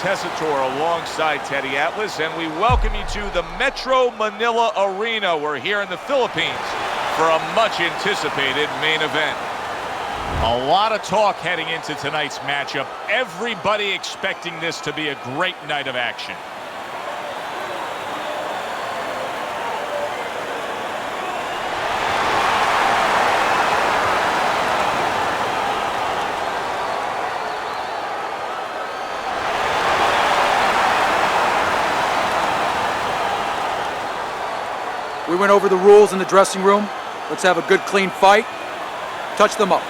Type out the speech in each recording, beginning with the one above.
Tessitore alongside Teddy Atlas, and we welcome you to the Metro Manila Arena. We're here in the Philippines for a much-anticipated main event. A lot of talk heading into tonight's matchup. Everybody expecting this to be a great night of action. We went over the rules in the dressing room. Let's have a good, clean fight. Touch them up. All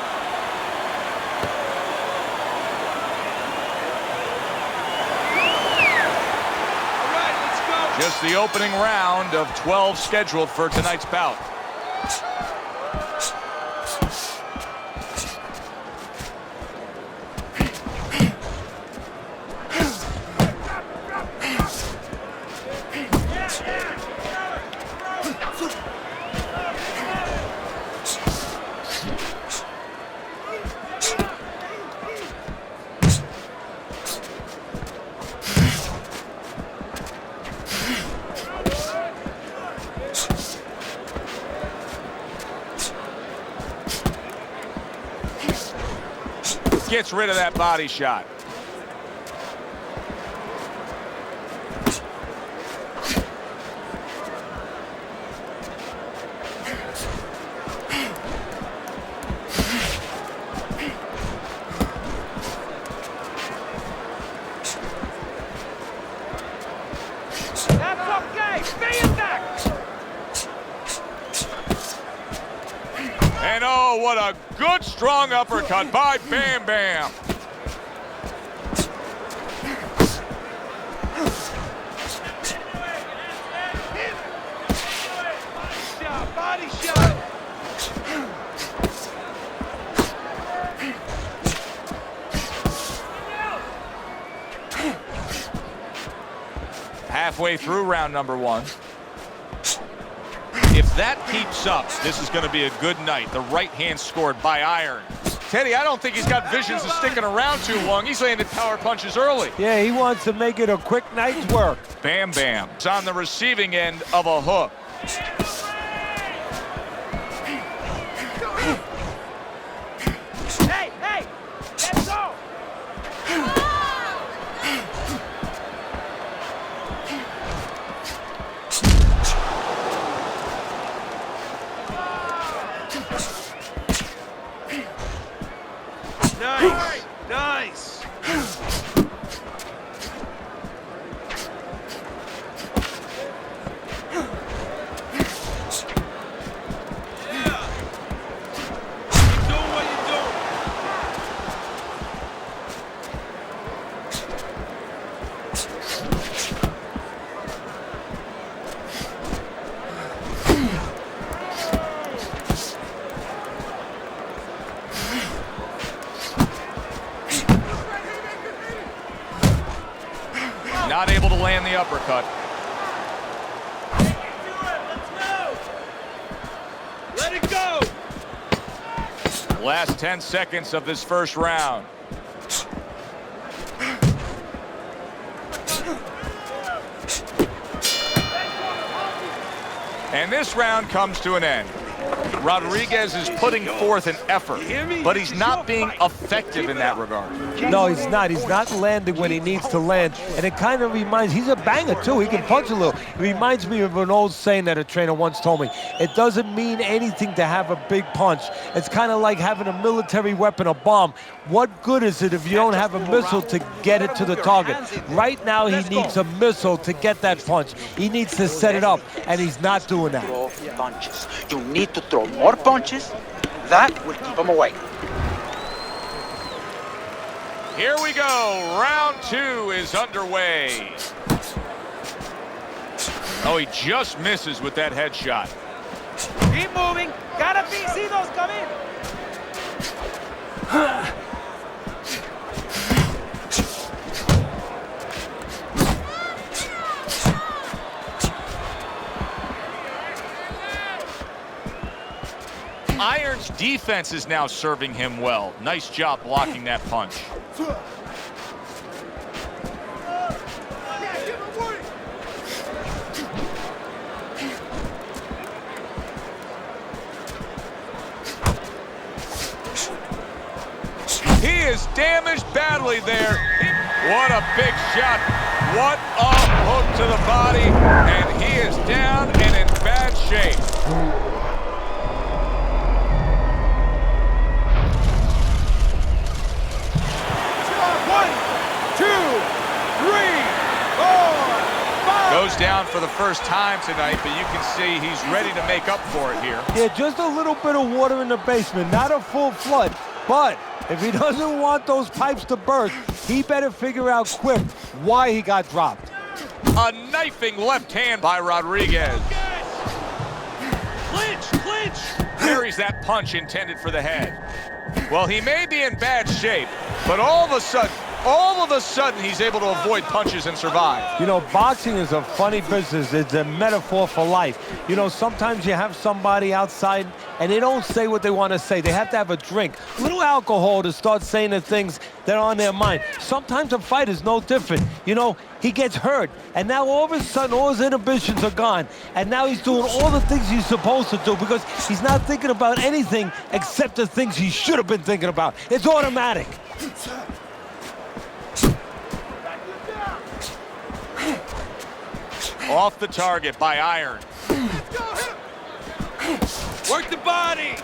right, let's go. Just the opening round of 12 scheduled for tonight's bout. Gets rid of that body shot. That's okay. Stay in back. And oh, what a good strong uppercut by Bam Bam. Body shot. Halfway through round number one. If that keeps up, this is going to be a good night. The right hand scored by Iron. Teddy, I don't think he's got visions of sticking around too long. He's landed power punches early. Yeah, he wants to make it a quick night's work. Bam Bam is on the receiving end of a hook. Hey, hey, let's go. Nice, nice. Not able to land the uppercut. Let it go. Last 10 seconds of this first round. And this round comes to an end. Rodriguez is putting forth an effort, but he's not being effective in that regard. No, he's not. He's not landing when he needs to land. And it kind of reminds, he's a banger too. He can punch a little. It reminds me of an old saying that a trainer once told me. It doesn't mean anything to have a big punch. It's kind of like having a military weapon, a bomb. What good is it if you don't have a missile to get it to the target? Right now, he needs a missile to get that punch. He needs to set it up, and he's not doing that. Punches. You need to throw more punches. That will keep him away. Here we go. Round two is underway. Oh, he just misses with that headshot. Keep moving. Gotta see those come in. Iron's defense is now serving him well. Nice job blocking that punch. belly there. What a big shot. What a hook to the body. And he is down and in bad shape. Goes down for the first time tonight, but you can see he's ready to make up for it here. Yeah, just a little bit of water in the basement, not a full flood. But if he doesn't want those pipes to burst, he better figure out quick why he got dropped. A knifing left hand by Rodriguez. Clinch, clinch. Parries that punch intended for the head. Well, he may be in bad shape, but all of a sudden, he's able to avoid punches and survive. You know, boxing is a funny business. It's a metaphor for life. You know, sometimes you have somebody outside and they don't say what they want to say. They have to have a drink, a little alcohol to start saying the things that are on their mind. Sometimes a fight is no different. You know, he gets hurt, and now all of a sudden all his inhibitions are gone, and now he's doing all the things he's supposed to do because he's not thinking about anything except the things he should have been thinking about. It's automatic. Off the target by Iron. Work the body.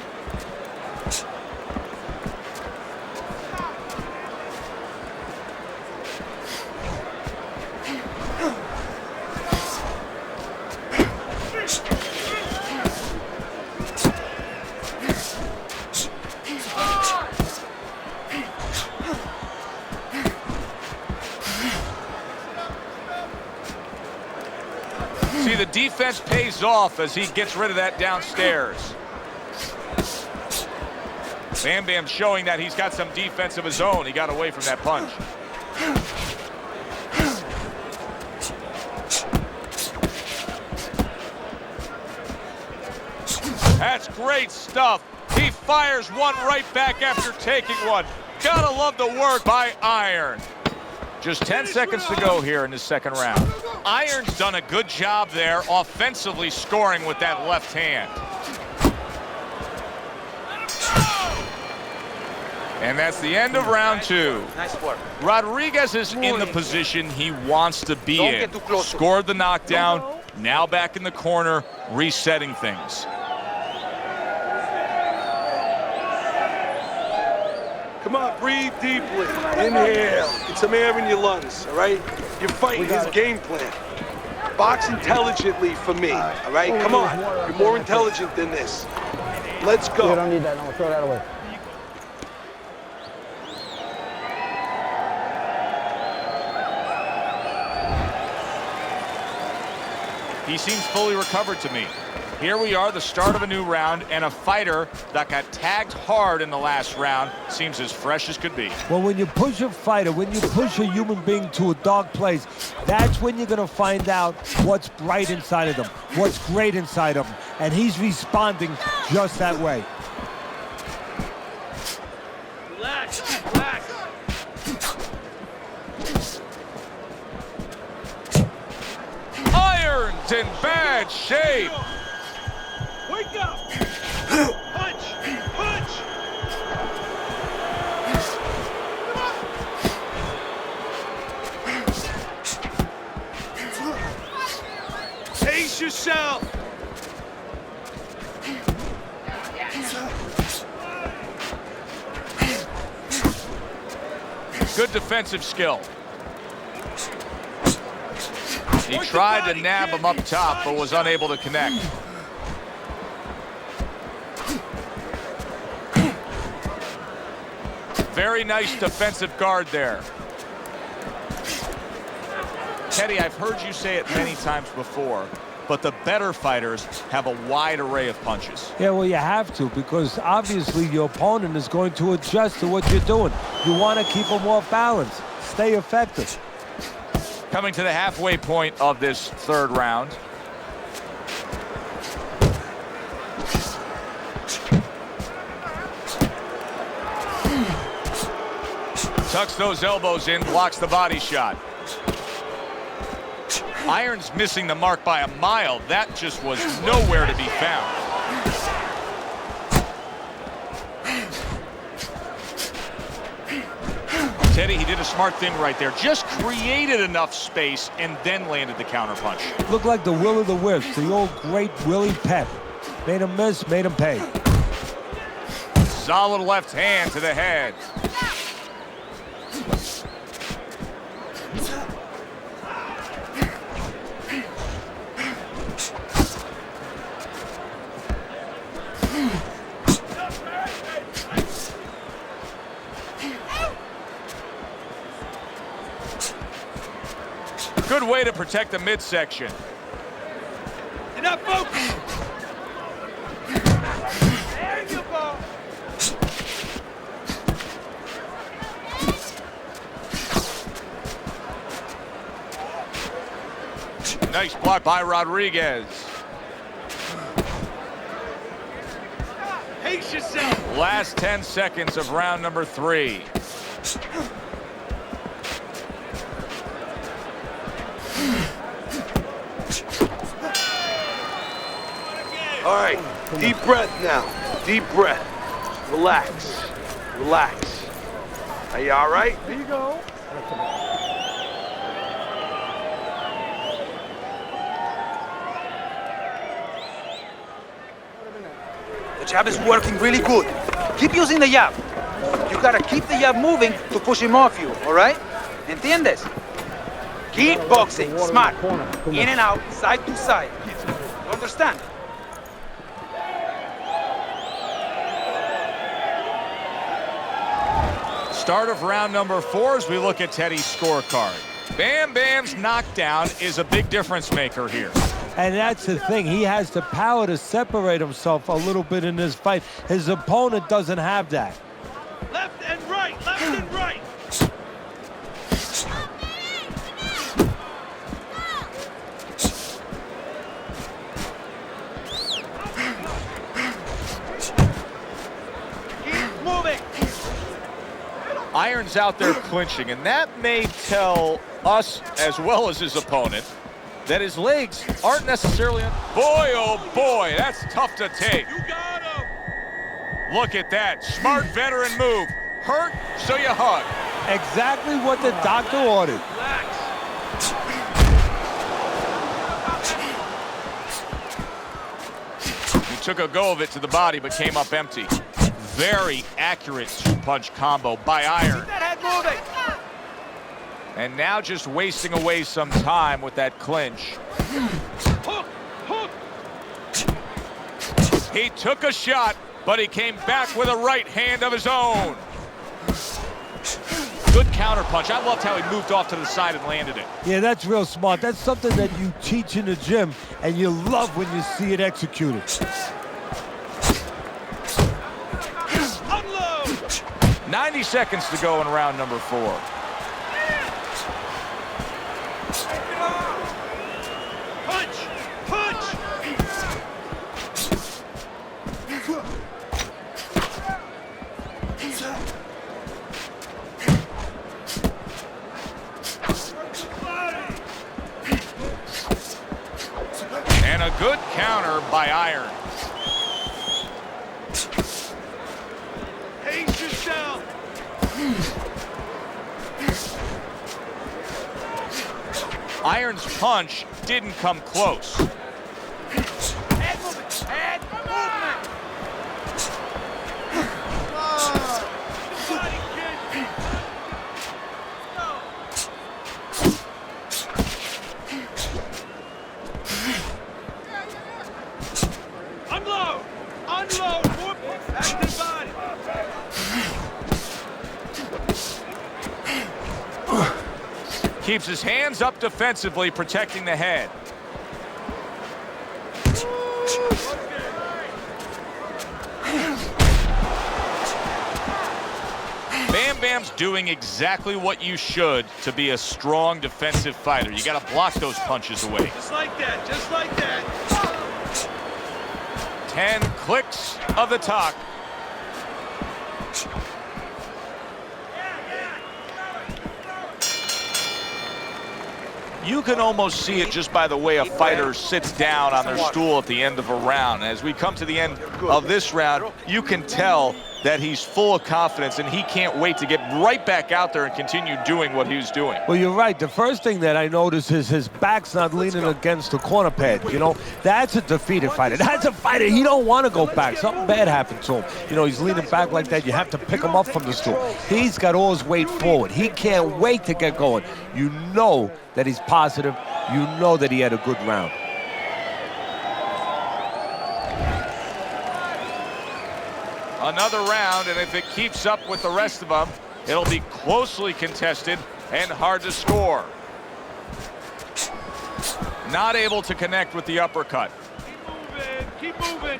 See, the defense pays off as he gets rid of that downstairs. Bam Bam showing that he's got some defense of his own. He got away from that punch. That's great stuff. He fires one right back after taking one. Gotta love the work by Iron. Just 10 seconds to go here in the second round. Iron's done a good job there offensively scoring with that left hand. And that's the end of round two. Nice work. Rodriguez is in the position he wants to be Don't in. get too close. Scored the knockdown, now back in the corner, resetting things. Come on, breathe deeply. Inhale. Get some air in your lungs, all right? You're fighting his game plan. Box intelligently for me, all right? Come on. You're more intelligent than this. Let's go. You don't need that. No, throw that away. He seems fully recovered to me. Here we are, the start of a new round, and a fighter that got tagged hard in the last round seems as fresh as could be. Well, when you push a fighter, when you push a human being to a dark place, that's when you're going to find out what's bright inside of them, what's great inside of them. And he's responding just that way. Relax, relax. Iron's in bad shape. Wake up. Punch, punch. Pace yourself. Good defensive skill. He tried to nab him up top, but was unable to connect. Very nice defensive guard there. Teddy, I've heard you say it many times before, but the better fighters have a wide array of punches. Yeah, well, you have to, because obviously your opponent is going to adjust to what you're doing. You want to keep them off balance. Stay effective. Coming to the halfway point of this third round. Tucks those elbows in, blocks the body shot. Iron's missing the mark by a mile. That just was nowhere to be found. Teddy, he did a smart thing right there. Just created enough space and then landed the counterpunch. Looked like the will of the wisps, the old great Willie Pep. Made him miss, made him pay. Solid left hand to the head. Good way to protect the midsection. Enough focus. There you go. Nice block by Rodriguez. Pace yourself. Last 10 seconds of round number 3. All right, deep breath now. Deep breath. Relax. Relax. Are you all right? There you go. The jab is working really good. Keep using the jab. You gotta keep the jab moving to push him off you, all right? ¿Entiendes? Keep boxing, smart. In and out, side to side. You understand? Start of round number 4 as we look at Teddy's scorecard. Bam Bam's knockdown is a big difference maker here. And that's the thing. He has the power to separate himself a little bit in this fight. His opponent doesn't have that. Left and right. Left and right. Keep moving. Iron's out there clinching, and that may tell us, as well as his opponent, that his legs aren't necessarily... Boy, oh boy, that's tough to take. You got him. Look at that. Smart veteran move. Hurt, so you hug. Exactly what the doctor ordered. Relax. He took a go of it to the body, but came up empty. Very accurate two-punch combo by Iron. Keep that head moving. And now just wasting away some time with that clinch. Hook. Hook. He took a shot, but he came back with a right hand of his own. Good counterpunch. I loved how he moved off to the side and landed it. Yeah, that's real smart. That's something that you teach in the gym, and you love when you see it executed. Unload. 90 seconds to go in round number 4. Punch. Punch. And a good counter by Iron. Pace yourself. Iron's punch didn't come close. Head movement. Head movement. Body kick. Unload. Unload. More back to the body. Keeps his hands up defensively, protecting the head. Bam Bam's doing exactly what you should to be a strong defensive fighter. You got to block those punches away. Just like that. Just like that. 10 clicks of the talk. You can almost see it just by the way a fighter sits down on their stool at the end of a round. As we come to the end of this round, you can tell that he's full of confidence and he can't wait to get right back out there and continue doing what he was doing. Well, you're right. The first thing that I notice is his back's not leaning against the corner pad. You know, that's a defeated fighter. That's a fighter. He don't want to go back. Something bad happened to him. You know, he's leaning back like that. You have to pick him up from the stool. He's got all his weight forward. He can't wait to get going. You know that he's positive. You know that he had a good round. Another round, and if it keeps up with the rest of them, it'll be closely contested and hard to score. Not able to connect with the uppercut. Keep moving.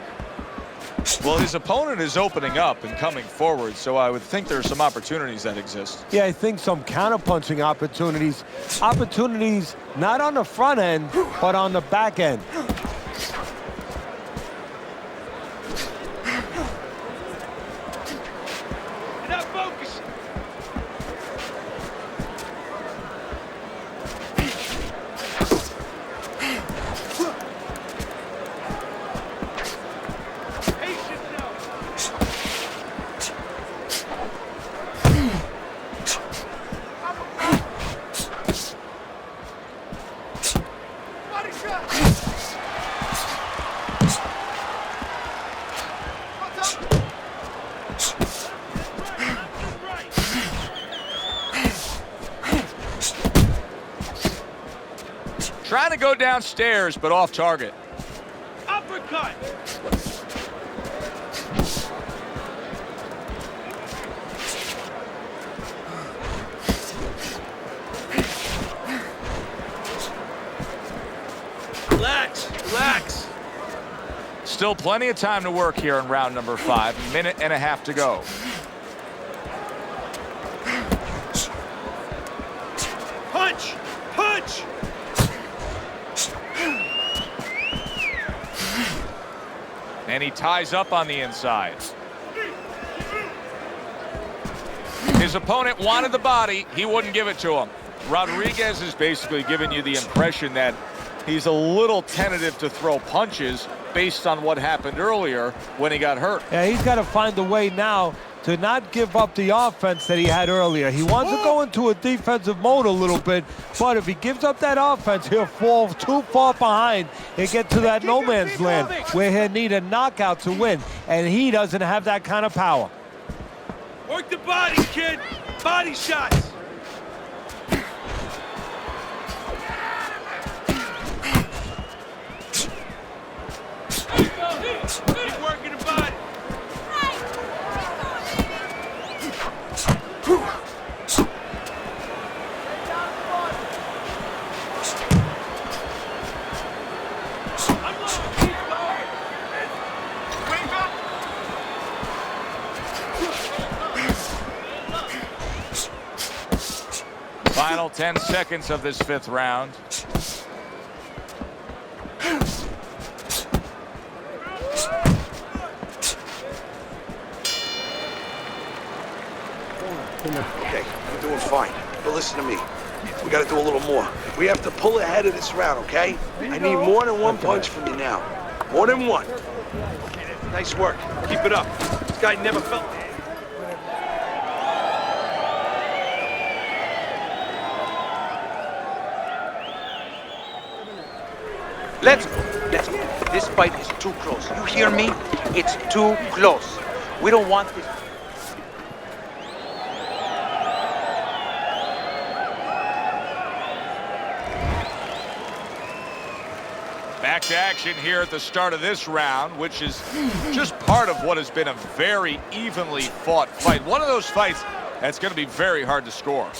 Well, his opponent is opening up and coming forward, so I would think there are some opportunities that exist. Yeah, I think some counterpunching opportunities. Opportunities not on the front end, but on the back end. Not focus. Patience now. Body shot. What's up? Trying to go downstairs, but off target. Uppercut. Relax, relax. Still plenty of time to work here in round number 5. Minute and a half to go. Punch, punch. And he ties up on the inside. His opponent wanted the body. He wouldn't give it to him. Rodriguez is basically giving you the impression that he's a little tentative to throw punches based on what happened earlier when he got hurt. Yeah, he's got to find a way now to not give up the offense that he had earlier. He wants to go into a defensive mode a little bit, but if he gives up that offense, he'll fall too far behind and get to that no man's land where he'll need a knockout to win, and he doesn't have that kind of power. Work the body, kid. Body shots. Keep working the body. Final 10 seconds of this 5th round. Okay, we're doing fine. But listen to me. We gotta do a little more. We have to pull ahead of this round, okay? I need more than one punch from you now. More than one. Nice work. Keep it up. This guy never felt. Let's go. Let's go. This fight is too close. You hear me? It's too close. We don't want this. Back to action here at the start of this round, which is just part of what has been a very evenly fought fight. One of those fights that's going to be very hard to score.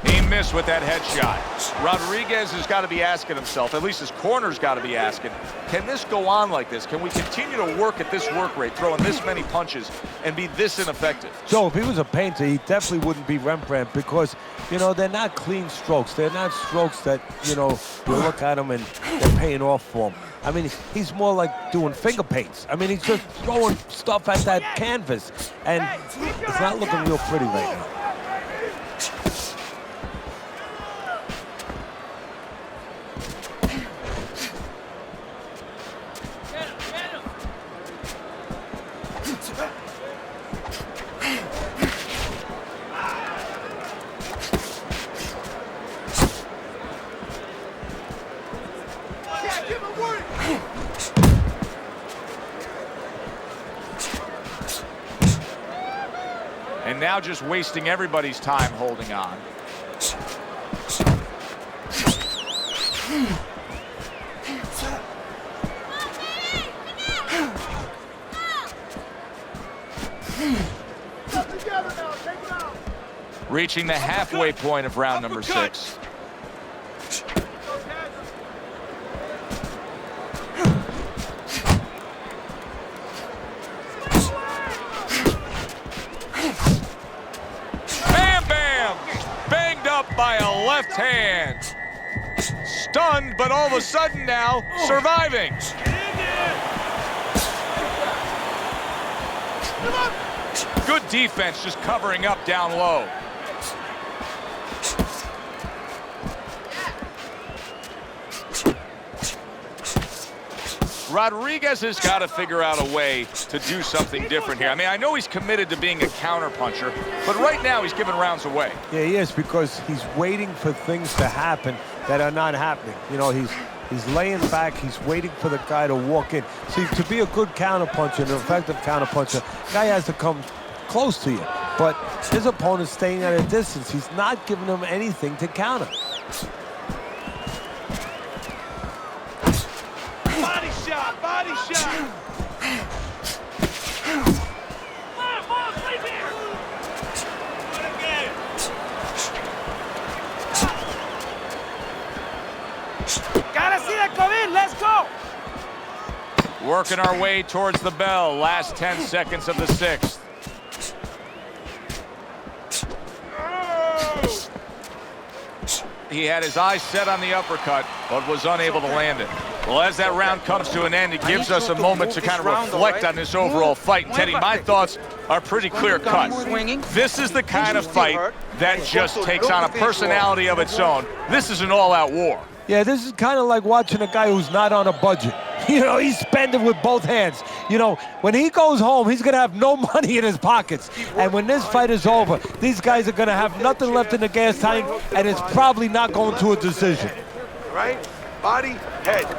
He missed with that headshot. Rodriguez has got to be asking himself, at least his corner's got to be asking, can this go on like this? Can we continue to work at this work rate, throwing this many punches, and be this ineffective? Joe, if he was a painter, he definitely wouldn't be Rembrandt because, you know, they're not clean strokes. They're not strokes that, you know, you look at them and they're paying off for him. I mean, he's more like doing finger paints. I mean, he's just throwing stuff at that canvas, and it's not looking real pretty right now. Get him, get him. now just wasting everybody's time holding on. Reaching the halfway point of round number 6. Bam Bam! Banged up by a left hand. Stunned, but all of a sudden now surviving. Good defense, just covering up down low. Rodriguez has got to figure out a way to do something different here. I mean, I know he's committed to being a counterpuncher, but right now he's giving rounds away. Yeah, he is, because he's waiting for things to happen that are not happening. You know, he's laying back, he's waiting for the guy to walk in. See, to be a good counterpuncher, an effective counterpuncher, the guy has to come close to you. But his opponent's staying at a distance. He's not giving him anything to counter. Body shot! Gotta see that come in, let's go! Working our way towards the bell. Last 10 seconds of the 6th. He had his eyes set on the uppercut, but was unable to land it. Well, as that round comes to an end, it gives us a moment to kind of reflect on this overall fight. And Teddy, my thoughts are pretty clear-cut. This is the kind of fight that just takes on a personality of its own. This is an all-out war. Yeah, this is kind of like watching a guy who's not on a budget. You know, he's spending with both hands. You know, when he goes home, he's going to have no money in his pockets. And when this fight is over, these guys are going to have nothing left in the gas tank, and it's probably not going to a decision. Right? Body, head.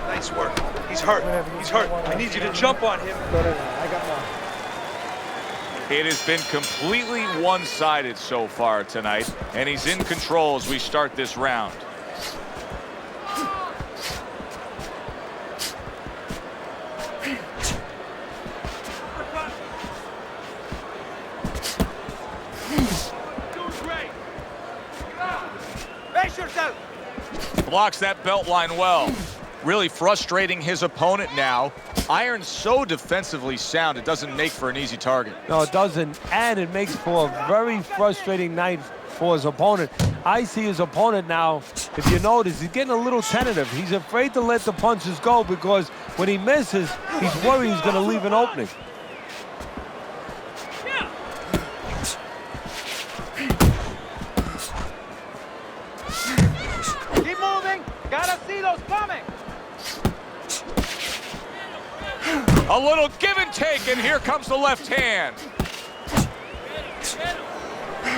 Nice work. He's hurt. He's hurt. I need you to jump on him. It has been completely one-sided so far tonight, and he's in control as we start this round. Blocks that belt line well. Really frustrating his opponent now. Iron's so defensively sound, it doesn't make for an easy target. No, it doesn't, and it makes for a very frustrating night for his opponent. I see his opponent now, if you notice, he's getting a little tentative. He's afraid to let the punches go because when he misses, he's worried he's going to leave an opening. Keep moving. Gotta see those coming. A little give and take, and here comes the left hand.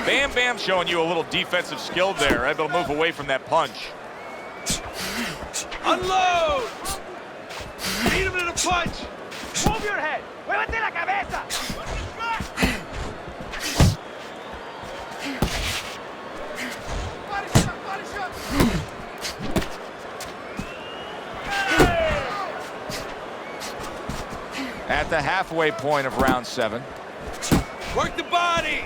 Bam Bam showing you a little defensive skill there, able to move away from that punch. Unload! Beat him in a punch! Move your head. Muévete la cabeza. At the halfway point of round 7. Work the body!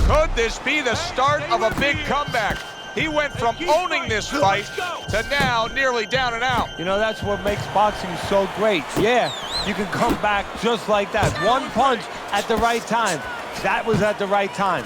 Could this be the start of a big comeback? He went from owning this fight to now nearly down and out. You know, that's what makes boxing so great. Yeah, you can come back just like that. One punch at the right time. That was at the right time.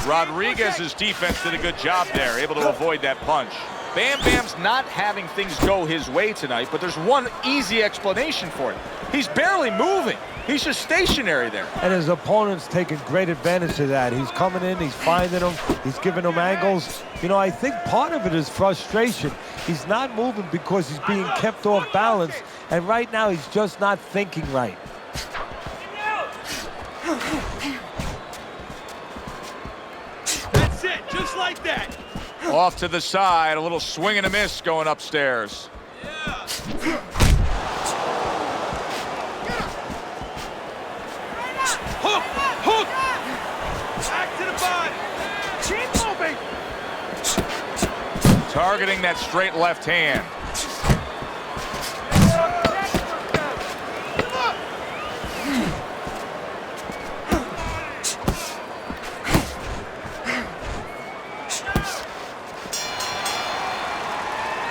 Rodriguez's defense did a good job there, able to avoid that punch. Bam Bam's not having things go his way tonight, but there's one easy explanation for it. He's barely moving. He's just stationary there. And his opponent's taking great advantage of that. He's coming in, he's finding them, he's giving them angles. You know, I think part of it is frustration. He's not moving because he's being kept off balance, and right now he's just not thinking right. That's it, just like that. Off to the side, a little swing and a miss going upstairs. Hook! Hook! Back to the body! Keep moving! Targeting that straight left hand.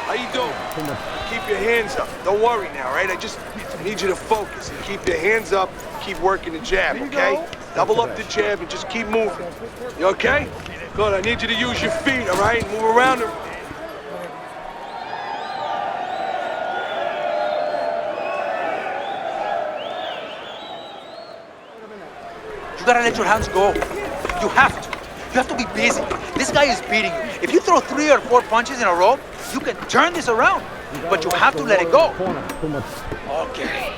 How you doing? Keep your hands up. Don't worry now, right? I need you to focus and keep your hands up. Keep working the jab, okay? Double up the jab and just keep moving. You okay? Good. I need you to use your feet, all right? Move around. You gotta let your hands go. You have to. You have to be busy. This guy is beating you. If you throw 3 or 4 punches in a row, you can turn this around. But you have to let it go. Okay.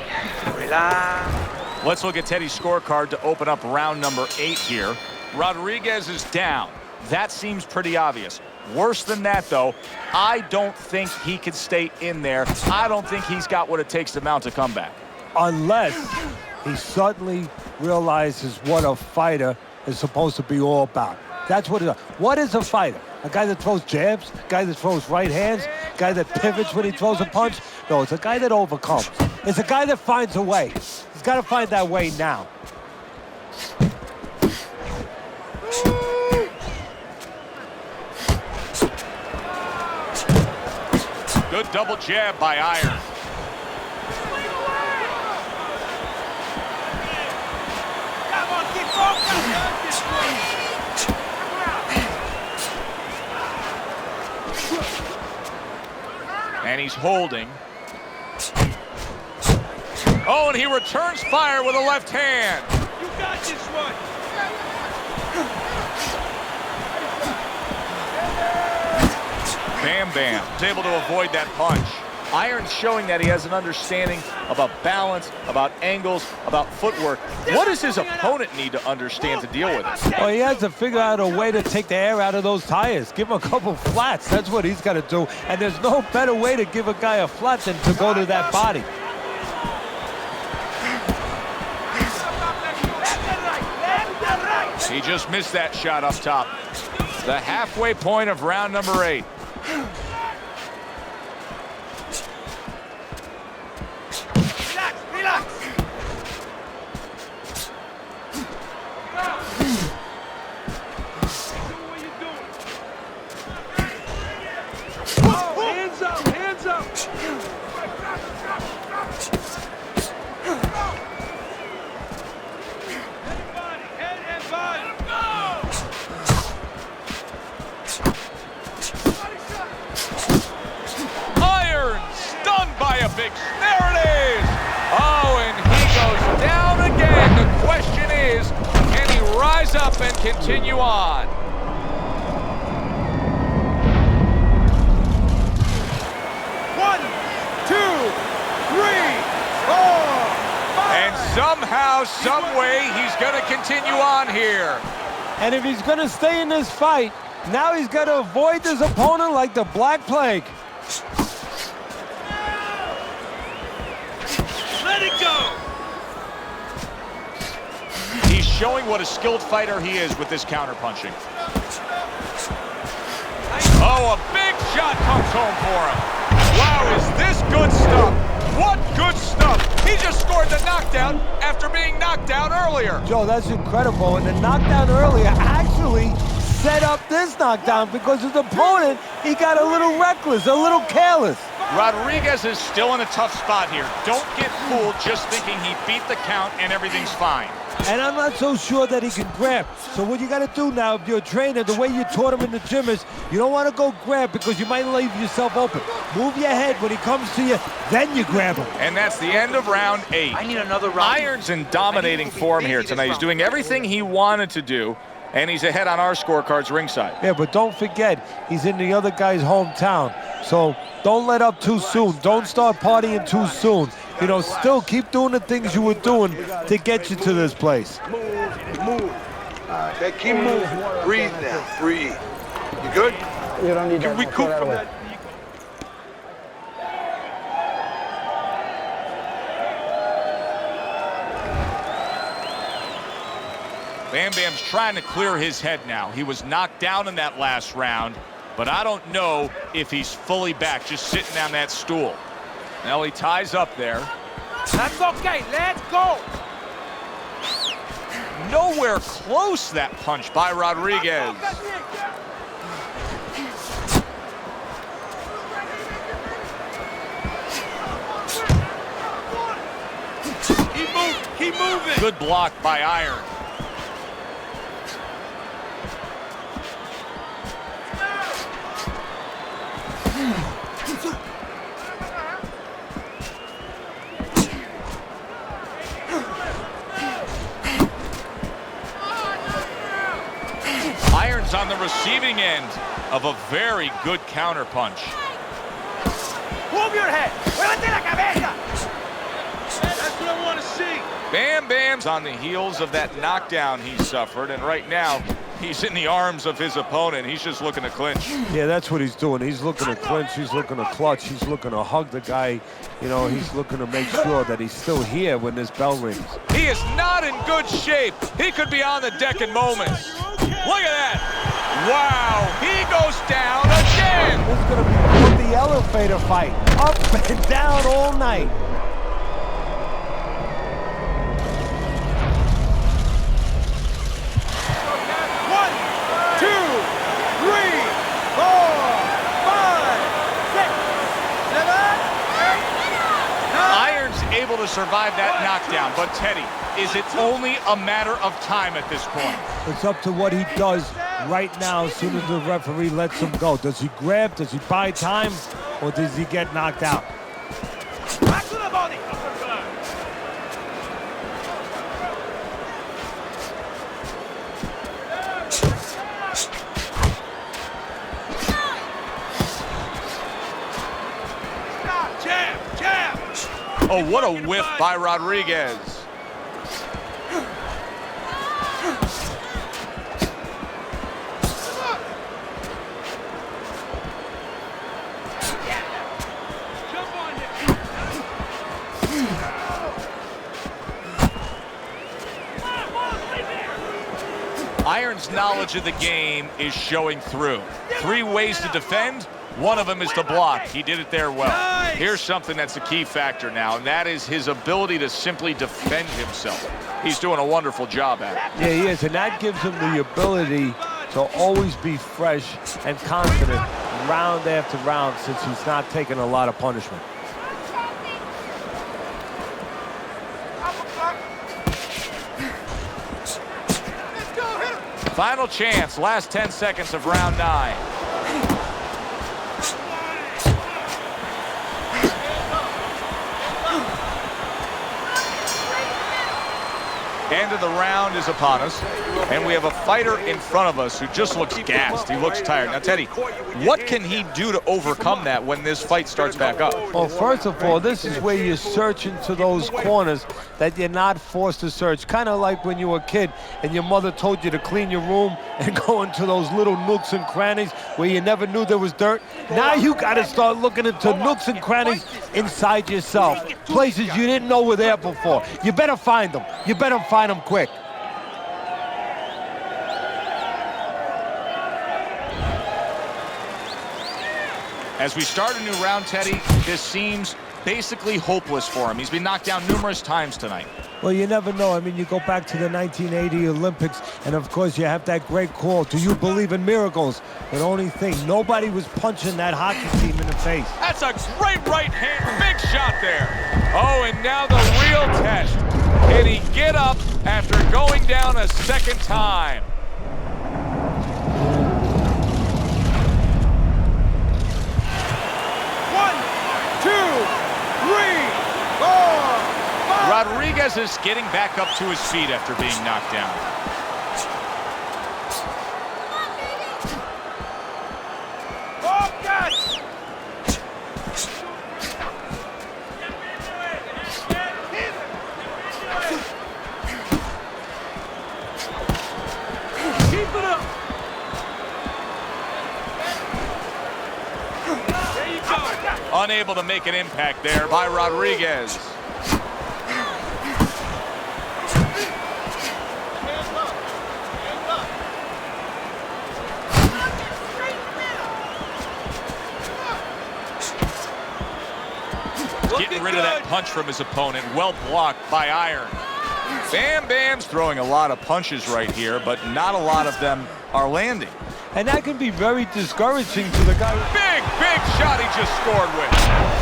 Relax. Let's look at Teddy's scorecard to open up round number 8 here. Rodriguez is down. That seems pretty obvious. Worse than that, though, I don't think he can stay in there. I don't think he's got what it takes to mount a comeback. Unless he suddenly realizes what a fighter is supposed to be all about. That's what it is. What is a fighter? A guy that throws jabs? A guy that throws right hands? A guy that pivots when he throws a punch? No, it's a guy that overcomes. It's a guy that finds a way. He's got to find that way now. Good double jab by Iron. Come on, keep focused! And he's holding. Oh, and he returns fire with a left hand. You got this one! Bam Bam is able to avoid that punch. Iron's showing that he has an understanding about balance, about angles, about footwork. What does his opponent need to understand to deal with it? Well, he has to figure out a way to take the air out of those tires. Give him a couple flats. That's what he's got to do. And there's no better way to give a guy a flat than to go to that body. He just missed that shot up top. The halfway point of round number 8. Relax, relax! Hands up, hands up. Head and body! Iron stunned by a big. There it is. Oh, and he goes down again. The question is, can he rise up and continue on? One, two, three, four, five! And somehow, some way, he's going to continue on here. And if he's going to stay in this fight, now he's got to avoid his opponent like the Black Plague. Let it go! He's showing what a skilled fighter he is with this counterpunching. Oh, a big shot comes home for him. Wow, is this good stuff? What good stuff? He just scored the knockdown after being knocked out earlier. Joe, that's incredible. And the knockdown earlier actually set up this knockdown because his opponent, he got a little reckless, a little careless. Rodriguez is still in a tough spot here. Don't get fooled just thinking he beat the count and everything's fine. And I'm not so sure that he can grab. So what you got to do now, if you're a trainer, the way you taught him in the gym is you don't want to go grab because you might leave yourself open. Move your head when he comes to you, then you grab him. And that's the end of round 8. I need another round. Iron's in dominating form here tonight. He's doing everything he wanted to do, and he's ahead on our scorecards ringside. Yeah, but don't forget, he's in the other guy's hometown. So don't let up too soon. Don't start partying too soon. You know, still keep doing the things you were doing to get you to this place. Move. Okay, keep moving. Breathe now, breathe. You good? You don't need Can that. recoup Throw from away. that. Bam Bam's trying to clear his head now. He was knocked down in that last round, but I don't know if he's fully back, just sitting on that stool. Now he ties up there. That's okay. Let's go. Nowhere close, that punch by Rodriguez. Keep moving. Good block by Iron. Iron's on the receiving end of a very good counter punch. Move your head. Muévete la cabeza. That's what I want to see. Bam Bam's on the heels of that knockdown he suffered, and right now he's in the arms of his opponent. He's just looking to clinch. Yeah, that's what he's doing. He's looking to clinch. He's looking to clutch. He's looking to hug the guy. You know, he's looking to make sure that he's still here when this bell rings. He is not in good shape. He could be on the deck in moments. Look at that. Wow, he goes down again. This is going to be the elevator fight. Up and down all night. Able to survive that knockdown, but Teddy, is it only a matter of time at this point? It's up to what he does right now as soon as the referee lets him go. Does he grab? Does he buy time? Or does he get knocked out? Back to the body. Jab, jab. Oh, what a whiff by Rodriguez. Jump on him. Iron's knowledge of the game is showing through. 3 ways to defend. One of them is to block. He did it there well. Nice. Here's something that's a key factor now, and that is his ability to simply defend himself. He's doing a wonderful job at it. Yeah, he is, and that gives him the ability to always be fresh and confident round after round since he's not taking a lot of punishment. Final chance, last 10 seconds of round 9. End of the round is upon us, and we have a fighter in front of us who just looks gassed. He looks tired. Now, Teddy, what can he do to overcome that when this fight starts back up? Well, first of all, this is where you search into those corners that you're not forced to search. Kind of like when you were a kid and your mother told you to clean your room and go into those little nooks and crannies where you never knew there was dirt. Now you got to start looking into nooks and crannies inside yourself, places you didn't know were there before. You better find them. You better find them quick. As we start a new round, Teddy, this seems basically hopeless for him. He's been knocked down numerous times tonight. Well, you never know. I mean, you go back to the 1980 Olympics, and of course you have that great call, do you believe in miracles? But only thing, nobody was punching that hockey team in the face. That's a great right hand, big shot there. Oh, and now the real test. Can he get up after going down a second time? Rodriguez is getting back up to his feet after being knocked down. Keep it up. Unable to make an impact there by Rodriguez. Getting rid of that punch from his opponent. Well blocked by Iron. Bam Bam's throwing a lot of punches right here, but not a lot of them are landing. And that can be very discouraging to the guy. Big shot he just scored with.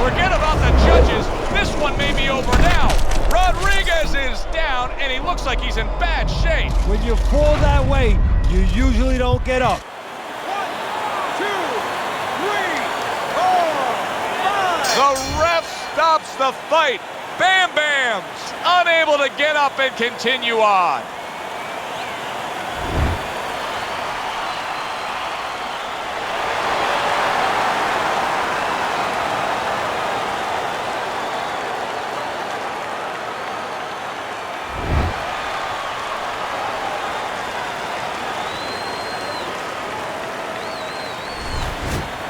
Forget about the judges. This one may be over now. Rodriguez is down, and he looks like he's in bad shape. When you fall that way, you usually don't get up. 1, 2, 3, 4, 5. The ref stops the fight. Bam Bam's unable to get up and continue on.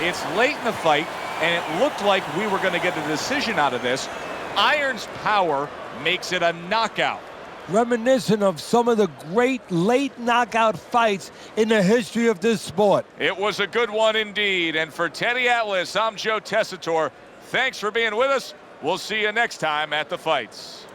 It's late in the fight, and it looked like we were going to get a decision out of this. Iron's power makes it a knockout. Reminiscent of some of the great late knockout fights in the history of this sport. It was a good one indeed. And for Teddy Atlas, I'm Joe Tessitore. Thanks for being with us. We'll see you next time at the fights.